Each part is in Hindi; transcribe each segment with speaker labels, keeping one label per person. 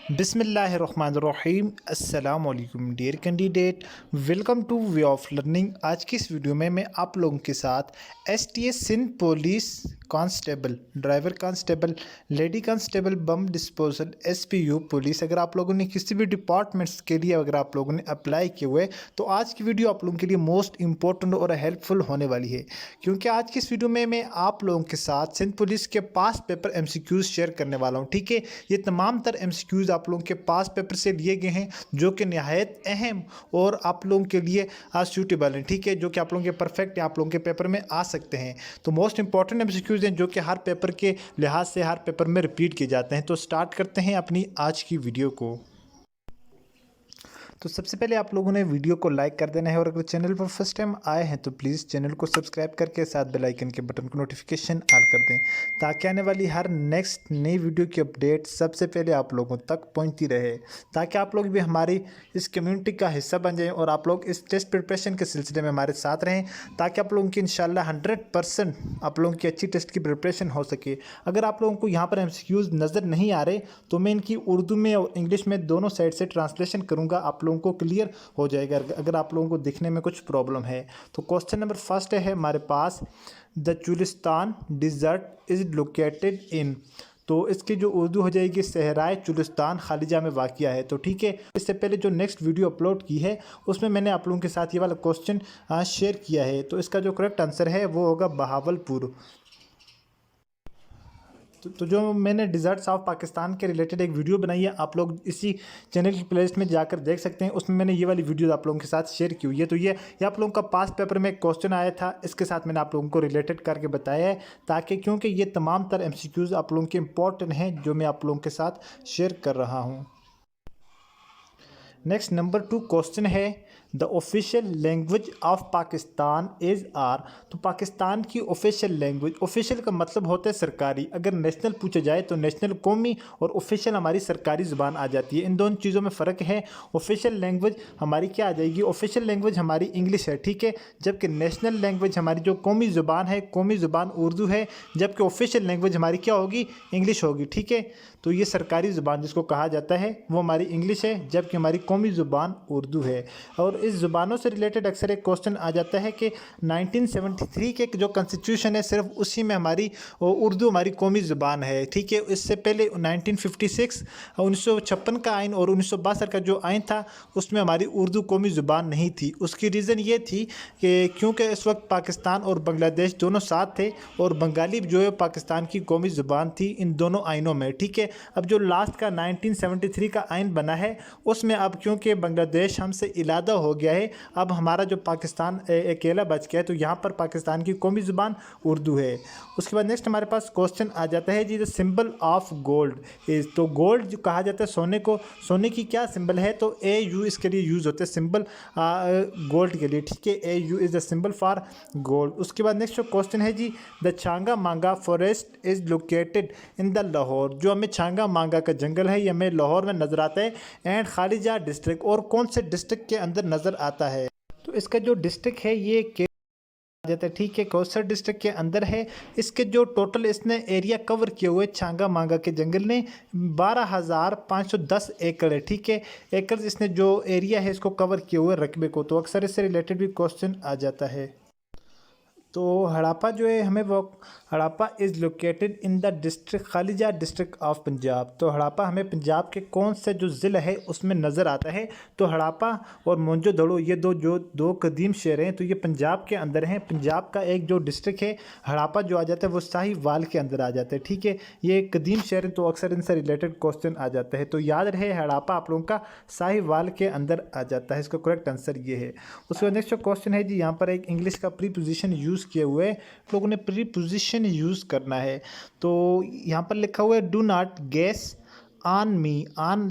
Speaker 1: बिस्मिल्लाहिर्रहमानिर्रहीम अस्सलाम वालेकुम dear candidate, welcome to way of learning. आज की इस वीडियो में मैं आप लोगों के साथ STS Sindh police constable, driver constable, lady constable, bomb disposal, SPU police, अगर आप लोगों ने किसी भी डिपार्टमेंट्स के लिए अगर आप लोगों ने अप्लाई किए हुए तो आज की वीडियो आप लोगों के लिए मोस्ट इंपॉर्टेंट और हेल्पफुल होने वाली है, क्योंकि आज की इस वीडियो में मैं आप लोगों के साथ सिंध पुलिस के पास पेपर एमसीक्यूज शेयर करने वाला हूँ। ठीक है, ये तमाम तर एमसीक्यूज आप लोगों के पास पेपर से लिए गए हैं जो कि निहायत अहम और आप लोगों के लिए सूटेबल हैं। ठीक है, जो कि आप लोगों के परफेक्ट आप लोगों के पेपर में आ सकते हैं। तो मोस्ट इंपॉर्टेंट एमसीक्यूज हैं जो कि हर पेपर के लिहाज से हर पेपर में रिपीट किए जाते हैं। तो स्टार्ट करते हैं अपनी आज की वीडियो को। तो सबसे पहले आप लोगों ने वीडियो को लाइक कर देना है और अगर चैनल पर फर्स्ट टाइम आए हैं तो प्लीज़ चैनल को सब्सक्राइब करके साथ बेल आइकन के बटन को नोटिफिकेशन ऑल कर दें, ताकि आने वाली हर नेक्स्ट नई वीडियो की अपडेट सबसे पहले आप लोगों तक पहुंचती रहे, ताकि आप लोग भी हमारी इस कम्युनिटी का हिस्सा बन जाएं और आप लोग इस टेस्ट प्रिपरेशन के सिलसिले में हमारे साथ रहें, ताकि आप लोगों की इंशाल्लाह 100% आप लोगों की अच्छी टेस्ट की प्रिपरेशन हो सके। अगर आप लोगों को यहाँ पर एमसीक्यूज नज़र नहीं आ रहे तो मैं इनकी उर्दू में और इंग्लिश में दोनों साइड से ट्रांसलेशन करूँगा, आप लोगों को क्लियर हो जाएगा अगर आप लोगों को दिखने में कुछ प्रॉब्लम है। तो क्वेश्चन नंबर फर्स्ट है हमारे पास, the Cholistan desert is located in. तो इसकी जो उर्दू हो जाएगी सहराए चुलिस्तान खालिजा में वाक़िया है। तो ठीक है, इससे पहले जो नेक्स्ट वीडियो अपलोड की है उसमें मैंने आप लोगों के साथ ये वाला क्वेश्चन शेयर किया है। तो इसका जो करेक्ट आंसर है वो होगा बहावलपुर। तो जो मैंने डिज़र्ट्स ऑफ पाकिस्तान के रिलेटेड एक वीडियो बनाई है, आप लोग इसी चैनल की प्लेलिस्ट में जाकर देख सकते हैं। उसमें मैंने ये वाली वीडियो आप लोगों के साथ शेयर की हुई है। तो ये आप लोगों का पास पेपर में एक क्वेश्चन आया था, इसके साथ मैंने आप लोगों को रिलेटेड करके बताया है, ताकि क्योंकि ये तमाम तर एमसीक्यूज आप लोगों के इंपॉर्टेंट हैं जो मैं आप लोगों के साथ शेयर कर रहा हूँ। नेक्स्ट नंबर 2 क्वेश्चन है, the official language of Pakistan is are. तो पाकिस्तान की ऑफिशियल लैंग्वेज, ऑफिशियल का मतलब होता है सरकारी, अगर नेशनल पूछा जाए तो नेशनल कौमी और ऑफिशियल हमारी सरकारी ज़ुबान आ जाती है। इन दोनों चीज़ों में फ़र्क है। ऑफिशियल लैंग्वेज हमारी क्या आ जाएगी, ऑफिशियल लैंग्वेज हमारी इंग्लिश है, ठीक है, जबकि नेशनल लैंग्वेज हमारी जो कौमी ज़ुबान है, कौमी ज़ुबान उर्दू है, जबकि ऑफिशियल लैंग्वेज हमारी क्या होगी, इंग्लिश होगी। ठीक है, तो ये सरकारी ज़ुबान जिसको कहा जाता है वो हमारी इंग्लिश है, जबकि हमारी कौमी ज़ुबान उर्दू है। और इस ज़ुबानों से रिलेटेड अक्सर एक क्वेश्चन आ जाता है कि 1973 के जो कॉन्स्टिट्यूशन है सिर्फ उसी में हमारी उर्दू हमारी कौमी ज़ुबान है। ठीक है, इससे पहले 1956 1956 का आइन और 1962 का जो आइन था उसमें हमारी उर्दू कौमी ज़ुबान नहीं थी। उसकी रीज़न ये थी कि क्योंकि इस वक्त पाकिस्तान और बांग्लादेश दोनों साथ थे और बंगाली जो है पाकिस्तान की कौमी ज़ुबान थी इन दोनों आइनों में। ठीक है, अब जो लास्ट का 1973 का आइन बना है उसमें अब क्योंकि बांग्लादेश हमसे इलादा हो गया है, अब हमारा जो पाकिस्तान अकेला बच गया है, तो यहाँ पर पाकिस्तान की कौमी ज़ुबान उर्दू है। उसके बाद नेक्स्ट हमारे पास क्वेश्चन आ जाता है जी, the symbol of gold is. तो गोल्ड जो कहा जाता है सोने को, सोने की क्या सिंबल है, तो AU इसके लिए यूज़ होता है सिंबल गोल्ड के लिए। ठीक है, AU is the symbol for gold. उसके बाद नेक्स्ट जो क्वेश्चन है जी, द छांगा मांगा forest is located in the Lahore. जो हमें छांगा मांगा का जंगल है ये हमें लाहौर में नज़र आता है एंड खालिजा डिस्ट्रिक्ट, और कौन से डिस्ट्रिक्ट के अंदर नज़र आता है, तो इसका जो डिस्ट्रिक्ट है ये आ जाता है। ठीक है, कौसर डिस्ट्रिक्ट के अंदर है। इसके जो टोटल इसने एरिया कवर किए हुए छांगा मांगा के जंगल ने 12,510 एकड़ है। ठीक है, एकड़ इसने जो एरिया है इसको कवर किए हुए रकबे को, तो अक्सर इससे रिलेटेड भी क्वेश्चन आ जाता है। तो हड़प्पा जो है हमें वो, Harappa is located in the district खालिजा डिस्ट्रिक्ट ऑफ पंजाब। तो हड़प्पा हमें पंजाब के कौन से जो ज़िला है उसमें नज़र आता है, तो हड़प्पा और मोहनजोदड़ो ये दो कदीम शहर हैं, तो ये पंजाब के अंदर हैं। पंजाब का एक जो डिस्ट्रिक्ट है हड़प्पा जो आ जाता है वो साहिवाल के अंदर आ जाता है। ठीक है, ये एक कदीम शहर है, तो अक्सर इनसे रिलेटेड क्वेश्चन आ जाता है। तो याद रहे हड़प्पा आप लोगों का साहिवाल के अंदर आ जाता है, इसका करेक्ट आंसर ये है। उसके बाद नेक्स्ट जो क्वेश्चन है जी, यहाँ पर एक इंग्लिश का प्रीपोजिशन यूज़ किए हुए लोगों ने प्रीपोजिशन यूज़ करना है। तो यहाँ पर लिखा हुआ है, डू नॉट गेस आन मी। आन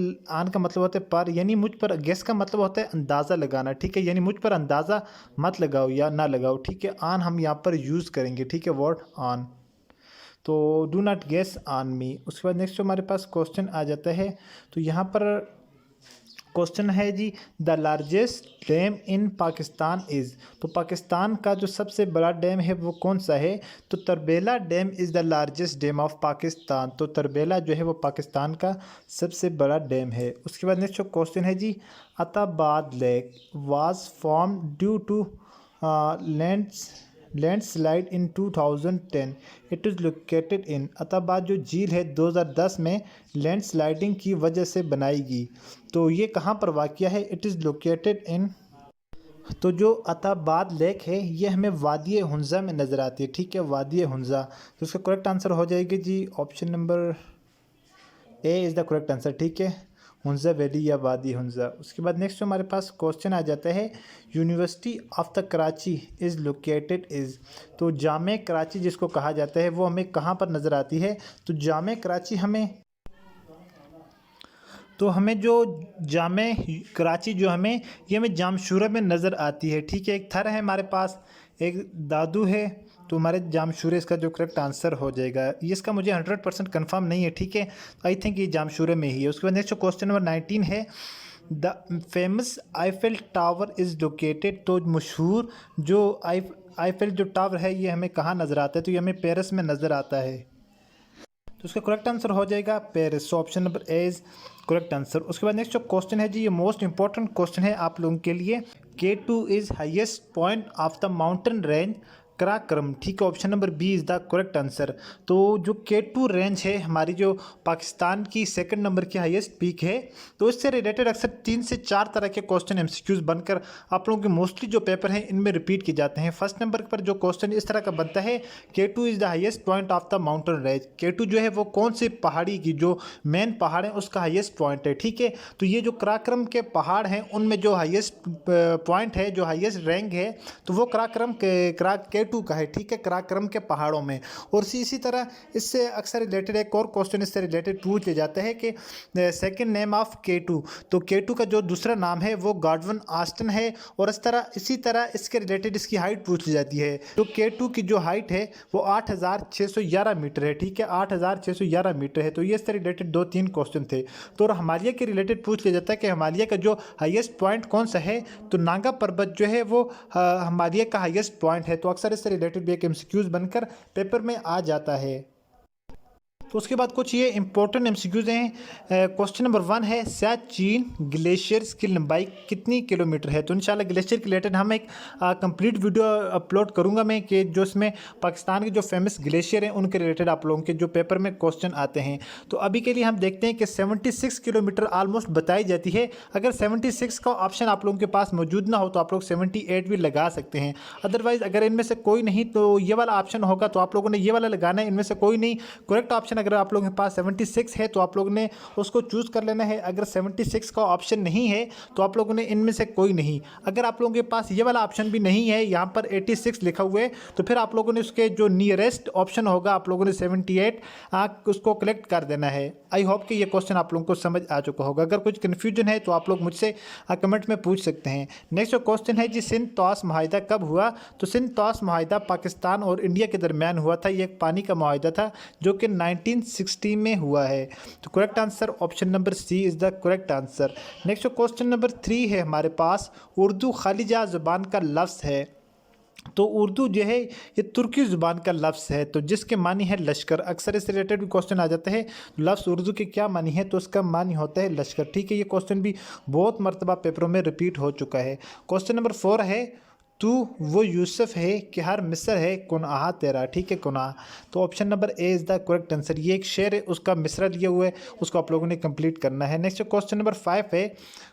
Speaker 1: का मतलब होता है पर, यानी मुझ पर, गेस का मतलब होता है अंदाज़ा लगाना। ठीक है, यानी मुझ पर अंदाज़ा मत लगाओ या ना लगाओ। ठीक है, आन हम यहाँ पर यूज़ करेंगे। ठीक है, वर्ड आन, तो डू नॉट गेस आन मी। उसके बाद नेक्स्ट जो हमारे पास क्वेश्चन आ जाता है, तो यहाँ पर क्वेश्चन है जी, the largest dam in Pakistan is, तो पाकिस्तान का जो सबसे बड़ा डैम है वो कौन सा है? तो Tarbela dam is the largest dam of Pakistan, तो तरबेला जो है वो पाकिस्तान का सबसे बड़ा डैम है। उसके बाद नेक्स्ट जो क्वेश्चन है जी, Attabad lake was form due to landslide in 2010, it is located in, Attabad जो झील है 2010 में लैंडस्लाइडिंग की वजह से बनाई गई, तो ये कहाँ पर वाक़या है? इट इज़ लोकेटेड इन, तो जो अताबाद लेक है ये हमें वादी हुंज़ा में नज़र आती है, ठीक है, वादी हुंज़ा। तो इसका करेक्ट आंसर हो जाएगी जी option number A is the correct answer, ठीक है, हुंज़ा वैली या वादी हुंज़ा। उसके बाद नेक्स्ट जो हमारे पास क्वेश्चन आ जाता है, university of the Karachi is located is, तो जामे कराची जिसको कहा जाता है वो हमें कहाँ पर नज़र आती है? तो जामे कराची हमें जो जामे कराची जो हमें ये हमें जामशूरा में नज़र आती है, ठीक है। एक थर है हमारे पास, एक दादू है, तो हमारे जामशूरे इसका जो करेक्ट आंसर हो जाएगा। ये इसका मुझे 100% कन्फर्म नहीं है, ठीक है, आई थिंक ये जामशूरे में ही है। उसके बाद नेक्स्ट क्वेश्चन नंबर 19 है, the famous Eiffel tower is located, तो मशहूर जो आईफेल जो टावर है ये हमें कहाँ नज़र आता है? तो ये हमें पेरिस में नज़र आता है, तो उसका करेक्ट आंसर हो जाएगा Paris, option number A is correct answer. उसके बाद नेक्स्ट जो क्वेश्चन है जी, ये मोस्ट इंपॉर्टेंट क्वेश्चन है आप लोगों के लिए, K2 is highest point of the mountain range Karakoram, ठीक है, option number B is the correct answer. तो जो K2 रेंज है हमारी जो पाकिस्तान की सेकंड नंबर की हाईएस्ट पीक है, तो इससे रिलेटेड अक्सर 3 से 4 तरह के क्वेश्चन MCQs बनकर आप लोगों के मोस्टली जो पेपर हैं इनमें रिपीट किए जाते हैं। फर्स्ट नंबर पर जो क्वेश्चन इस तरह का बनता है, K2 is the highest point of the mountain range, K2 जो है वो कौन से पहाड़ी की जो मेन पहाड़ है उसका हाईएस्ट पॉइंट है, ठीक है। तो ये जो कराक्रम के पहाड़ हैं उनमें जो हाईएस्ट पॉइंट है, जो हाईएस्ट रैंक है, तो वो K2 का है, ठीक है, कराक्रम के पहाड़ों में। और इसी तरह इससे अक्सर रिलेटेड एक और क्वेश्चन इससे रिलेटेड पूछ लिया जाता है कि सेकंड नेम ऑफ K2, तो K2 का जो दूसरा नाम है वो गॉडवन ऑस्टन है। और इसी तरह इसके रिलेटेड इसकी हाइट पूछ ली जाती है, तो K2 की जो हाइट है वो 8611 मीटर है, ठीक है, 8611 मीटर है। तो ये इससे रिलेटेड 2-3 क्वेश्चन थे। तो हिमालय के रिलेटेड पूछ लिया जाता है कि हिमालय का जो हाईएस्ट पॉइंट कौन सा है, तो नागा पर्वत जो है वो हिमालय का हाईएस्ट पॉइंट है। तो अक्सर इससे रिलेटेड भी एक MCQs बनकर पेपर में आ जाता है। तो उसके बाद कुछ ये इंपॉर्टेंट MCQs हैं। क्वेश्चन नंबर 1 है, सियाचिन ग्लेशियर्स की लंबाई कितनी किलोमीटर है? तो इंशाल्लाह ग्लेशियर के रिलेटेड हम एक कंप्लीट वीडियो अपलोड करूंगा मैं, कि जो इसमें पाकिस्तान के जो फेमस ग्लेशियर हैं उनके रिलेटेड आप लोगों के जो पेपर में क्वेश्चन आते हैं। तो अभी के लिए हम देखते हैं कि 76 किलोमीटर ऑलमोस्ट बताई जाती है। अगर 76 का ऑप्शन आप लोगों के पास मौजूद ना हो तो आप लोग 78 भी लगा सकते हैं। अदरवाइज़ अगर इनमें से कोई नहीं तो ये वाला ऑप्शन होगा, तो आप लोगों ने ये वाला लगाना है। इनमें से कोई नहीं, करेक्ट ऑप्शन अगर आप लोगों के पास 76 है तो आप लोगों ने उसको चूज़ कर लेना है। अगर 76 का ऑप्शन नहीं है तो आप लोगों ने इनमें से कोई नहीं। अगर आप लोगों के पास ये वाला ऑप्शन भी नहीं है, यहाँ पर 86 लिखा हुआ है, तो फिर आप लोगों ने उसके जो नियरेस्ट ऑप्शन होगा आप लोगों ने 78 उसको कलेक्ट कर देना है। आई होप कि ये क्वेश्चन आप लोगों को समझ आ चुका होगा। अगर कुछ कन्फ्यूजन है तो आप लोग मुझसे कमेंट में पूछ सकते हैं। नेक्स्ट जो क्वेश्चन है जी, सिंध तौस माहिदा कब हुआ? तो सिंध तौस माहिदा पाकिस्तान और इंडिया के दरमियान हुआ था। ये एक पानी का माहिदा था जो कि 1960 में हुआ है। तो correct answer option number C is the correct answer. Next question number 3 है हमारे पास, उर्दू खालिजा ज़ुबान का लफ्ज़ है। तो उर्दू जो है ये तुर्की ज़ुबान का लफ्ज़ है, तो जिसके मानी है लश्कर। अक्सर इससे रिलेटेड भी क्वेश्चन आ जाते हैं, लफ्ज़ उर्दू के क्या मानी है, तो उसका मानी होता है लश्कर, ठीक है। ये क्वेश्चन भी बहुत मरतबा पेपरों में रिपीट हो चुका है। क्वेश्चन नंबर 4 है, तू वो यूसुफ है कि हर मिस्र है कुनआहा तेरा, ठीक है, कुनआहा। तो option number A is the correct answer. ये एक शेर है, उसका मिसरा लिया हुआ है, उसको आप लोगों ने कंप्लीट करना है। नेक्स्ट क्वेश्चन नंबर 5 है,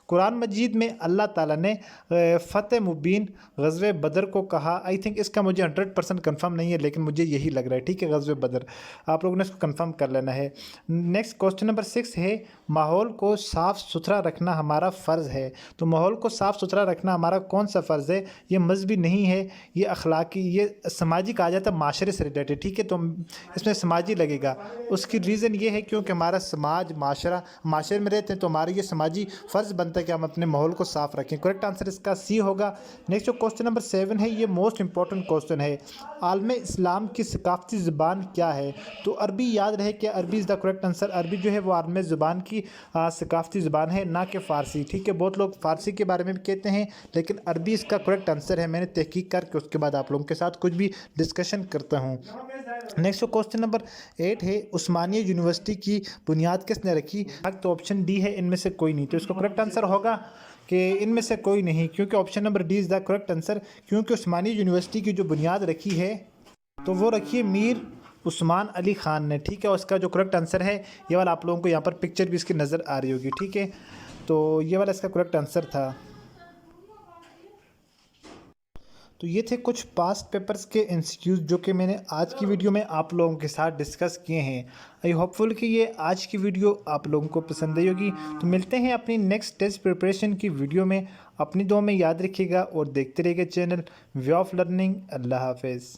Speaker 1: कुरान मजीद में अल्लाह ताला ने फ़तेह मुबीन ग़ज़वे बदर को कहा। आई थिंक इसका मुझे 100% कन्फर्म नहीं है, लेकिन मुझे यही लग रहा है, ठीक है, ग़ज़वे बदर। आप लोगों ने इसको कन्फर्म कर लेना है। नेक्स्ट क्वेश्चन नंबर 6 है, माहौल को साफ़ सुथरा रखना हमारा फ़र्ज़ है। तो माहौल को साफ़ सुथरा रखना हमारा कौन सा फ़र्ज़ है? ये फ़र्ज़ भी नहीं है, ये अखलाकी, ये समाजी कहा जाता है, माशरे से रिलेटेड, ठीक है। तो इसमें समाजी लगेगा। उसकी रीज़न ये है क्योंकि हमारा समाज माशरे में रहते हैं, तो हमारा ये समाजी फ़र्ज़ बनता है कि हम अपने माहौल को साफ़ रखें। करेक्ट आंसर इसका सी होगा। नेक्स्ट जो क्वेश्चन नंबर 7 है, ये मोस्ट इंपॉर्टेंट क्वेश्चन है। आलम इस्लाम की सकाफ़ती ज़ुबान क्या है? तो अरबी याद रहे कि अरबी इज़ द करेक्ट आंसर। अरबी जो है वो आलमी ज़ुबान की सकाफ़ती ज़ुबान है, ना कि फ़ारसी, ठीक है। बहुत लोग फ़ारसी के बारे में भी कहते हैं, लेकिन अरबी इसका करेक्ट आंसर है। मैंने तहकीक करके उसके बाद आप लोगों के साथ कुछ भी डिस्कशन करता हूँ। नेक्स्ट क्वेश्चन नंबर 8 है, उस्मानिया यूनिवर्सिटी की बुनियाद किसने रखी? तो ऑप्शन डी है इनमें से कोई नहीं। तो इसका करेक्ट आंसर होगा कि इनमें से कोई नहीं, क्योंकि option number D is the correct answer. क्योंकि उस्मानिया यूनिवर्सिटी की जो बुनियाद रखी है तो वो रखी है मीर उस्मान अली ख़ान ने, ठीक है। और इसका जो करेक्ट आंसर है ये वाला, आप लोगों को यहाँ पर पिक्चर भी इसकी नज़र आ रही होगी, ठीक है। तो ये वाला इसका करेक्ट आंसर था। तो ये थे कुछ पास्ट पेपर्स के इंस्टीट्यूट जो कि मैंने आज की वीडियो में आप लोगों के साथ डिस्कस किए हैं। आई होपफुल कि ये आज की वीडियो आप लोगों को पसंद आई होगी। तो मिलते हैं अपनी नेक्स्ट टेस्ट प्रिपरेशन की वीडियो में। अपनी दुआ में याद रखिएगा और देखते रहिएगा चैनल वे ऑफ लर्निंग। अल्लाह हाफिज़।